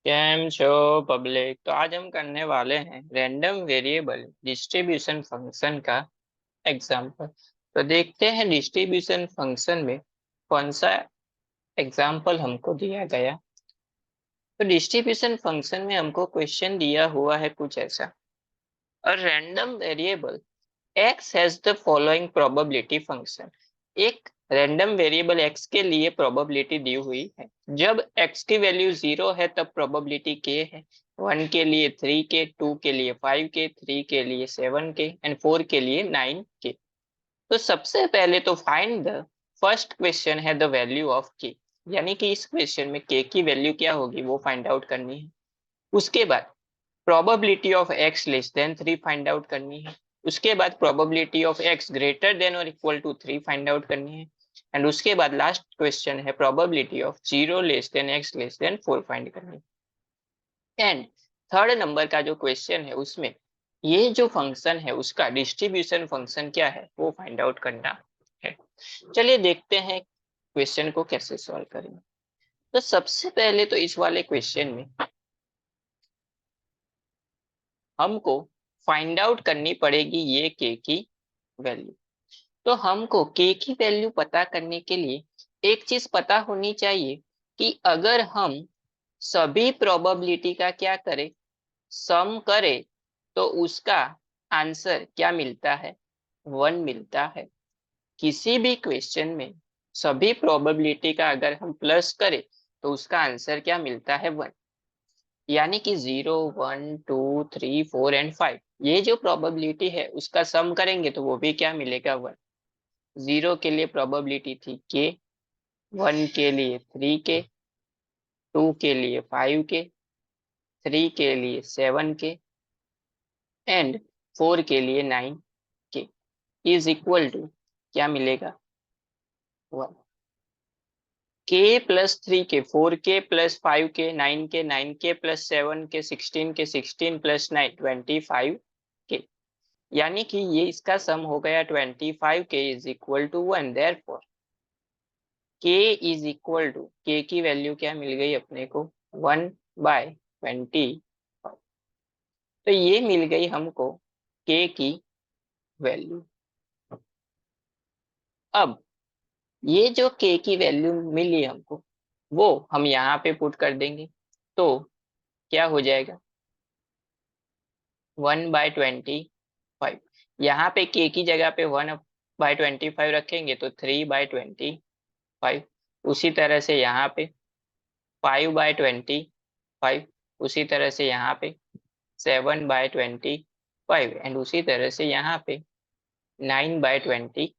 Cam छो public. तो आज हम करने वाले हैं रैंडम वेरिएबल डिस्ट्रीब्यूशन फंक्शन का एग्जाम्पल। तो देखते हैं डिस्ट्रीब्यूशन फंक्शन में कौन सा एग्जाम्पल हमको दिया गया। तो डिस्ट्रीब्यूशन फंक्शन में हमको क्वेश्चन दिया हुआ है कुछ ऐसा। A random variable x has the following probability function. एक रैंडम वेरिएबल x के लिए प्रोबेबिलिटी दी हुई है। जब x की वैल्यू 0 है तब प्रोबेबिलिटी k है। 1 के लिए 3 के, 2 के लिए 5 के, 3 के लिए 7 के एंड 4 के लिए 9 के। तो सबसे पहले तो फाइंड द फर्स्ट क्वेश्चन है द वैल्यू ऑफ k। यानी कि इस क्वेश्चन में k की वैल्यू क्या होगी वो फाइंड आउट करनी है। उसके बाद probability of x less than 3 find out करनी है। उसके बाद probability of x greater than और इक्वल टू 3 फाइंड आउट करनी है। एंड उसके बाद लास्ट क्वेश्चन है probability of 0 less than x less than 4 find करनी है। एंड थर्ड नंबर का जो क्वेश्चन है उसमें ये जो फंक्शन है उसका डिस्ट्रीब्यूशन फंक्शन क्या है वो फाइंड आउट करना है। चलिए देखते हैं क्वेश्चन को कैसे सॉल्व करेंगे। तो सबसे पहले तो इस वाले क्वेश्चन में हमको फाइंड आउट करनी पड़ेगी ये k की वैल्यू। तो हमको k की वैल्यू पता करने के लिए एक चीज पता होनी चाहिए कि अगर हम सभी प्रोबेबिलिटी का क्या करें, सम करें, तो उसका आंसर क्या मिलता है, 1 मिलता है। किसी भी क्वेश्चन में सभी प्रोबेबिलिटी का अगर हम प्लस करें तो उसका आंसर क्या मिलता है, 1। यानी कि 0, 1, 2, 3, 4 एंड 5 ये जो प्रोबेबिलिटी है उसका सम करेंगे तो वो भी क्या मिलेगा, 1। 0 के लिए प्रोबेबिलिटी थी के, 1 के लिए 3 के, 2 के लिए 5 के, 3 के लिए 7 के एंड 4 के लिए 9 के इज इक्वल टू क्या मिलेगा, 1। के प्लस 3 के 4 के प्लस 5 के 9 के 9 के प्लस 7 के 16 के 16 प्लस 9 25 के। यानी कि ये इसका सम हो गया 25 के इज इक्वल टू 1। देयरफॉर के इज इक्वल टू, के की वैल्यू क्या मिल गई अपने को, 1/20। तो ये मिल गई हमको के की वैल्यू। अब ये जो के की वैल्यू मिली हमको वो हम यहाँ पे पुट कर देंगे तो क्या हो जाएगा, 1/25। यहाँ पे के की जगह पे 1/25 रखेंगे तो 3/25। उसी तरह से यहाँ पे 5/25। उसी तरह से यहाँ पे 7/25 एंड उसी तरह से यहाँ पे 9/25।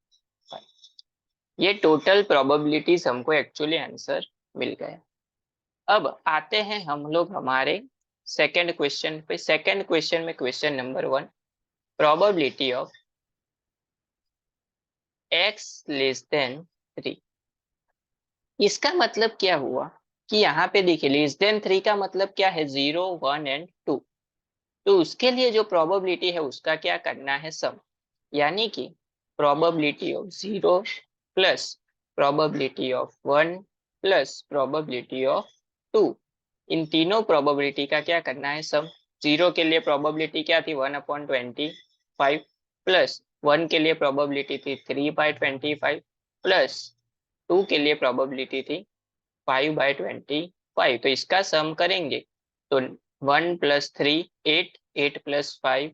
ये टोटल प्रोबेबिलिटीज हमको एक्चुअली आंसर मिल गया। अब आते हैं हम लोग हमारे सेकंड क्वेश्चन पे। सेकंड क्वेश्चन में question number 1, probability of x less than 3। इसका मतलब क्या हुआ कि यहाँ पे देखिए लेस देन 3 का मतलब क्या है, 0, 1 एंड 2। तो उसके लिए जो प्रोबेबिलिटी है उसका क्या करना है, सम। यानी कि probability of 0 plus probability of 1 plus probability of 2, इन तीनों प्रोबेबिलिटी का क्या करना है, सम। 0 के लिए प्रोबेबिलिटी क्या थी, 1/25 प्लस 1 के लिए प्रोबेबिलिटी थी 3/25 प्लस 2 के लिए प्रोबेबिलिटी थी 5/25। तो इसका सम करेंगे तो 1 प्लस 3 8, 8 प्लस 5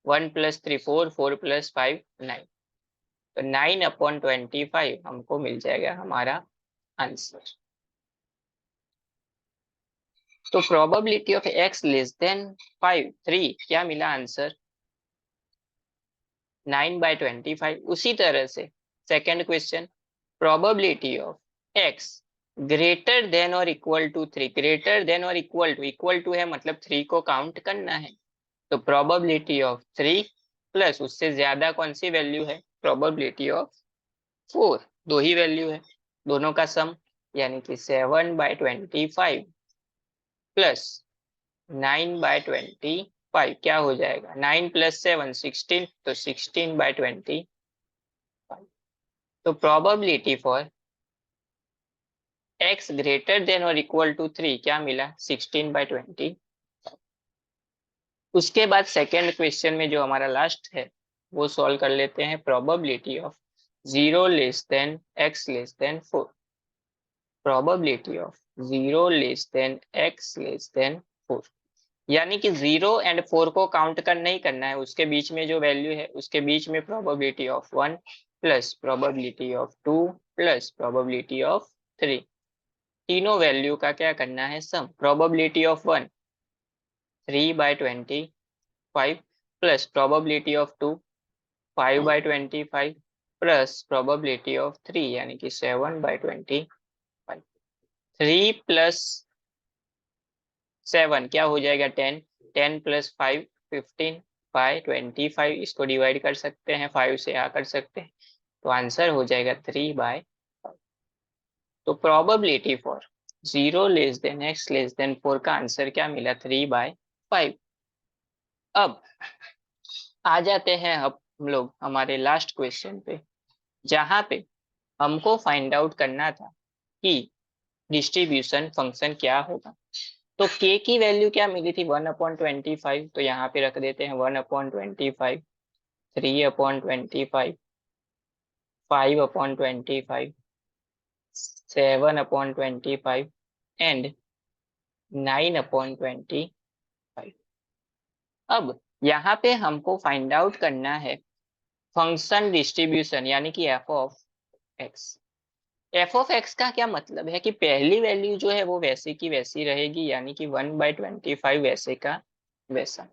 1 प्लस 3 4, 4 प्लस 5 9। तो 9/25 हमको मिल जाएगा हमारा आंसर। तो probability of x less than 5 3 क्या मिला आंसर, 9/25। उसी तरह से second question, probability of x greater than और इक्वल टू 3। ग्रेटर देन और इक्वल टू है मतलब 3 को काउंट करना है। तो प्रोबेबिलिटी ऑफ 3 प्लस उससे ज्यादा कौन सी वैल्यू है, प्रोबेबिलिटी ऑफ 4। दो ही वैल्यू है, दोनों का सम। यानी कि 7/25 प्लस 9/25 क्या हो जाएगा, 9 प्लस 7 16, तो 16/25। तो probability for x greater than और इक्वल टू 3 क्या मिला 16/20। उसके बाद सेकेंड क्वेश्चन में जो हमारा लास्ट है वो सॉल्व कर लेते हैं। Probability of 0 less than x less than 4। Probability of 0 less than x less than 4, यानी कि 0 एंड 4 को काउंट कर नहीं करना है, उसके बीच में जो वैल्यू है उसके बीच में probability of 1 plus probability of 2 plus probability of 3, तीनों वैल्यू का क्या करना है sum. Probability of 1 3/25 plus probability of 2 5/25 plus probability of 3 यानी कि 7/25। 3 प्लस 7 क्या हो जाएगा 10, 10 प्लस 5 15/25, इसको डिवाइड कर सकते हैं 5 से आ कर सकते हैं, तो आंसर हो जाएगा 3/5। तो probability for 0 less than x less than 4 का आंसर क्या मिला 3/5। अब आ जाते हैं हम लोग हमारे लास्ट क्वेश्चन पे, जहां पे हमको फाइंड आउट करना था कि डिस्ट्रीब्यूशन फंक्शन क्या होगा। तो k की वैल्यू क्या मिली थी 1/25, तो यहाँ पे रख देते हैं 1/25, 3/25, 5/25, 7/25 एंड 9/25। अब यहाँ पे हमको फाइंड आउट करना है फंक्शन डिस्ट्रीब्यूशन यानी कि f of x। f of x का क्या मतलब है कि पहली वैल्यू जो है वो वैसे की वैसी रहेगी, यानी कि 1/25 वैसे का वैसा।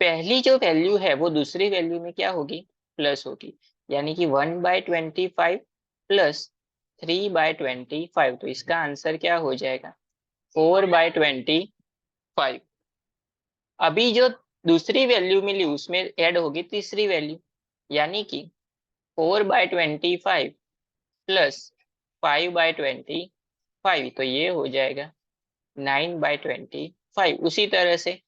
पहली जो वैल्यू है वो दूसरी वैल्यू में क्या होगी प्लस होगी, यानी कि 1/25 प्लस 3/25, तो इसका आंसर क्या हो जाएगा 4/25। अभी जो दूसरी वैल्यू मिली उसमें ऐड होगी तीसरी वैल्यू, यानी कि 4/25 प्लस 5/25, तो ये हो जाएगा 9/25। उसी तरह से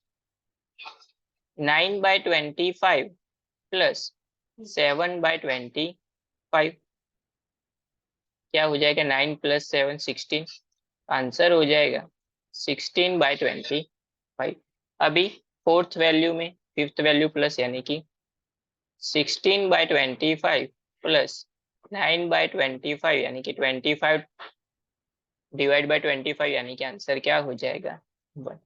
9/25 प्लस 7/25 क्या हो जाएगा 9 प्लस 7 16, आंसर हो जाएगा 16/25। अभी फोर्थ वैल्यू में फिफ्थ वैल्यू प्लस, यानी कि 16/25 प्लस 9/25 यानी कि 25 डिवाइड बाय 25, यानी कि आंसर क्या हो जाएगा 1।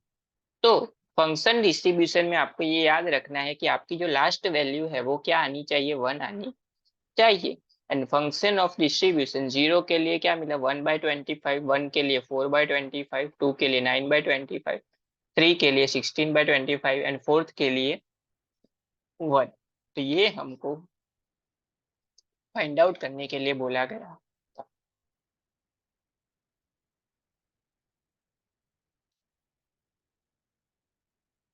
तो फंक्शन डिस्ट्रीब्यूशन में आपको ये याद रखना है कि आपकी जो लास्ट वैल्यू है वो क्या आनी चाहिए 1 आनी चाहिए। एंड फंक्शन ऑफ डिस्ट्रीब्यूशन 0 के लिए क्या मिला 1/25, 1 के लिए 4/25, 2 के लिए 9/25, 3 के लिए 16/25 एंड फोर्थ के लिए 1। तो ये हमको फाइंड आउट करने के लिए बोला गया।